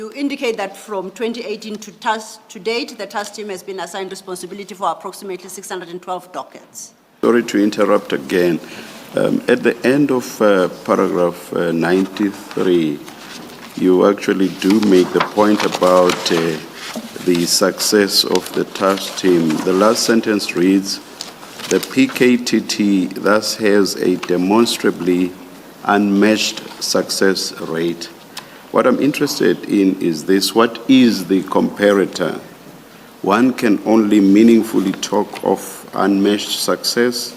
You indicate that from 2018 to date, the task team has been assigned responsibility for approximately 612 dockets. Sorry to interrupt again. At the end of paragraph 93, you actually do make the point about the success of the task team. The last sentence reads, the PKTT thus has a demonstrably unmatched success rate. What I'm interested in is this: what is the comparator? One can only meaningfully talk of unmatched success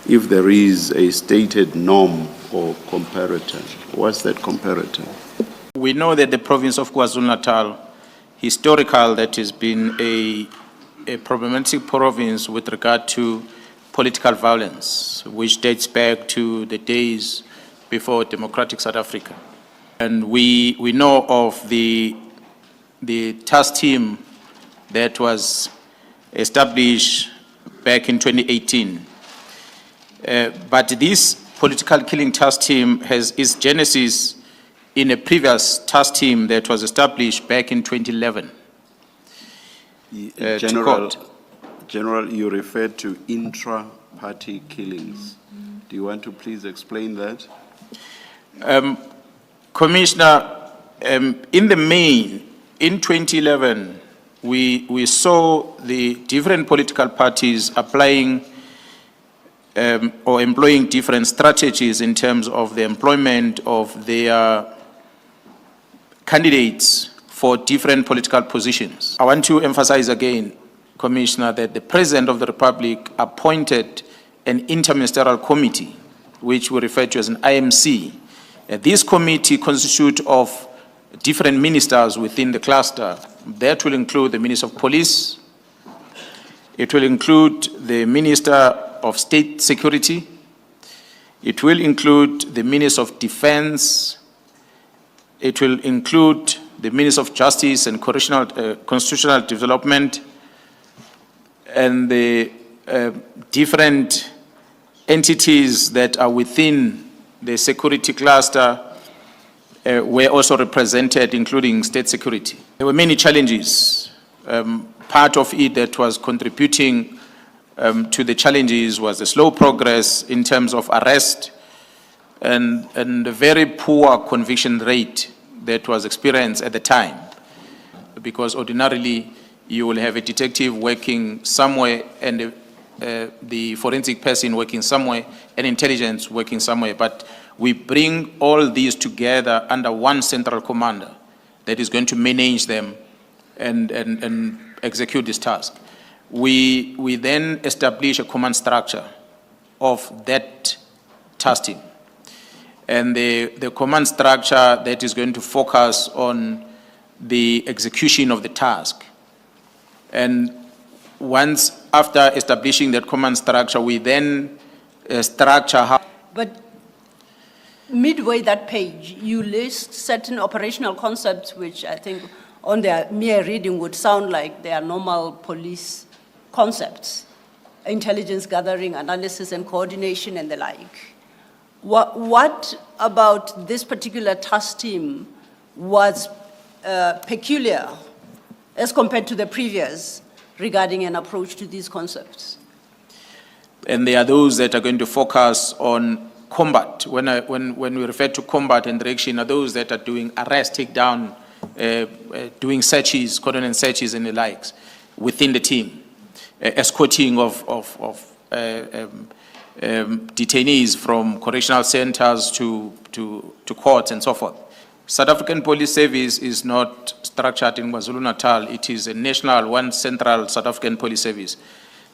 if there is a stated norm or comparator. What's that comparator? We know that the province of KwaZulu-Natal, historical, that has been a problematic province with regard to political violence, which dates back to the days before democratic South Africa. And we know of the task team that was established back in 2018. But this political killing task team has its genesis in a previous task team that was established back in 2011. General, you referred to intra-party killings. Do you want to please explain that? Commissioner, in the main, in 2011, we saw the different political parties applying or employing different strategies in terms of the employment of their candidates for different political positions. I want to emphasize again, Commissioner, that the President of the Republic appointed an interministerial committee, which we refer to as an IMC. This committee consists of different ministers within the cluster. That will include the Minister of Police. It will include the Minister of State Security. It will include the Minister of Defense. It will include the Minister of Justice and Constitutional Development, and the different entities that are within the security cluster were also represented, including state security. There were many challenges. Part of it that was contributing to the challenges was the slow progress in terms of arrest and the very poor conviction rate that was experienced at the time. Because ordinarily, you will have a detective working somewhere and the forensic person working somewhere and intelligence working somewhere. But we bring all these together under one central commander that is going to manage them and execute this task. We then establish a command structure of that task team. And the command structure that is going to focus on the execution of the task. And once after establishing that command structure, we then structure how. But midway that page, you list certain operational concepts which I think on their mere reading would sound like they are normal police concepts. Intelligence gathering, analysis and coordination and the like. What about this particular task team was peculiar as compared to the previous regarding an approach to these concepts? And there are those that are going to focus on combat. When we refer to combat and direction, are those that are doing arrest, takedown, doing searches, coordinate searches and the likes within the team, escorting of detainees from correctional centers to courts and so forth. South African Police Service is not structured in KwaZulu-Natal. It is a national, one central South African Police Service.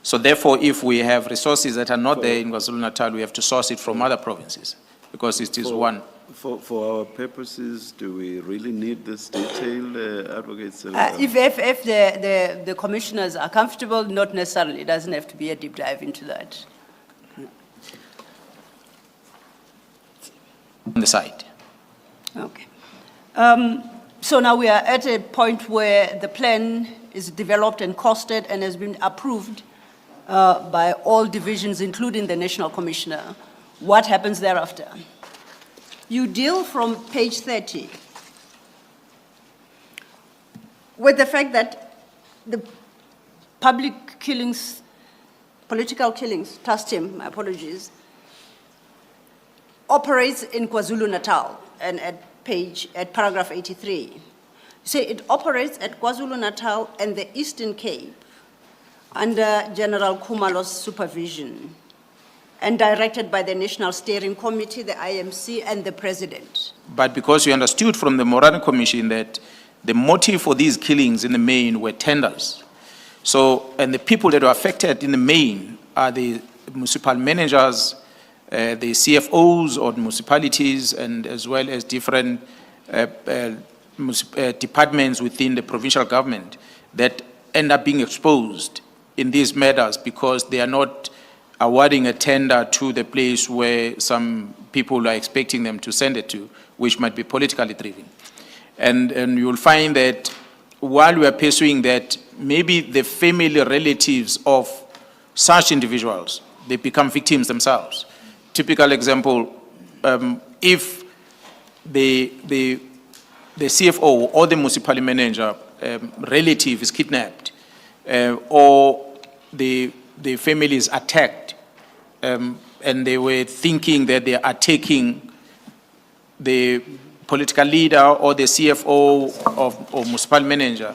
So therefore, if we have resources that are not there in KwaZulu-Natal, we have to source it from other provinces because it is one. For our purposes, do we really need this detail, advocates? If the commissioners are comfortable, not necessarily. It doesn't have to be a deep dive into that. On the side. Okay. So now we are at a point where the plan is developed and costed and has been approved by all divisions, including the National Commissioner. What happens thereafter? You deal from page 30 with the fact that the public killings, political killings, trust him, my apologies, operates in KwaZulu-Natal and at paragraph 83. You say it operates at KwaZulu-Natal and the Eastern Cape under General Khumalo's supervision and directed by the National Steering Committee, the IMC, and the President. But because you understood from the Morani Commission that the motive for these killings in the main were tenders. So, and the people that were affected in the main are the municipal managers, the CFOs or municipalities, and as well as different departments within the provincial government that end up being exposed in these matters because they are not awarding a tender to the place where some people are expecting them to send it to, which might be politically driven. And you'll find that while we are pursuing that, maybe the family relatives of such individuals, they become victims themselves. Typical example, if the CFO or the municipal manager relative is kidnapped or the family is attacked and they were thinking that they are taking the political leader or the CFO or municipal manager,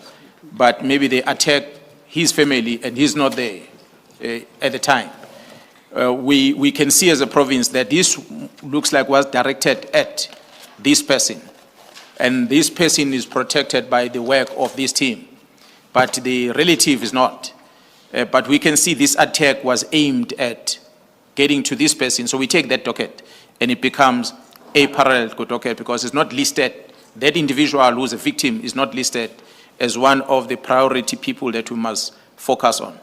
but maybe they attack his family and he's not there at the time. We can see as a province that this looks like was directed at this person. And this person is protected by the work of this team, but the relative is not. But we can see this attack was aimed at getting to this person. So we take that docket and it becomes a parallel docket because it's not listed. That individual who's a victim is not listed as one of the priority people that we must focus on.